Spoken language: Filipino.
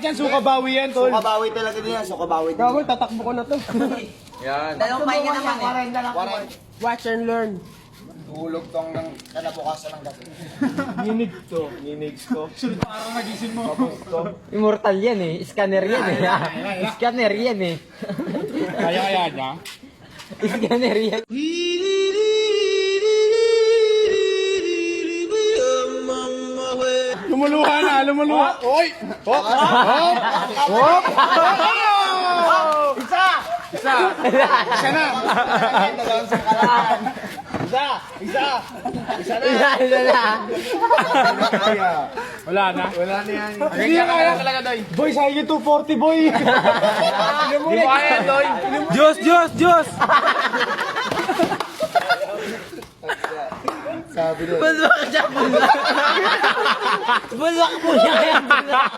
Yan, sukabawi yan, tol. Sukabawi talaga din yan, sukabawi din. Gawin, tatakbo ko na to. Yan. Dalawang pahinga naman eh. Watch and learn. Tulog tong ng kalabukasan ng gabi. Ninig ko. Parang nagising mo. Immortal yan eh. Scanner yan eh. Scanner yan eh. Kaya niya. Scanner yan. Lumuluha na, lumuluha. Oy! Hop! Hop! Hop! Isa! Isa! Isa na! Dalawang sakalaan. Isa! Isa! Isa na! Isa na. Wala na? Wala na yan. Hindi na kaya talaga, Doy. Boy, sa iyo 240, boy. Hindi mo kaya, Doy. Diyos, Diyos, Diyos! Sabi doon. Bulwak siya, bulwak. Bulwak po siya kaya bulwak.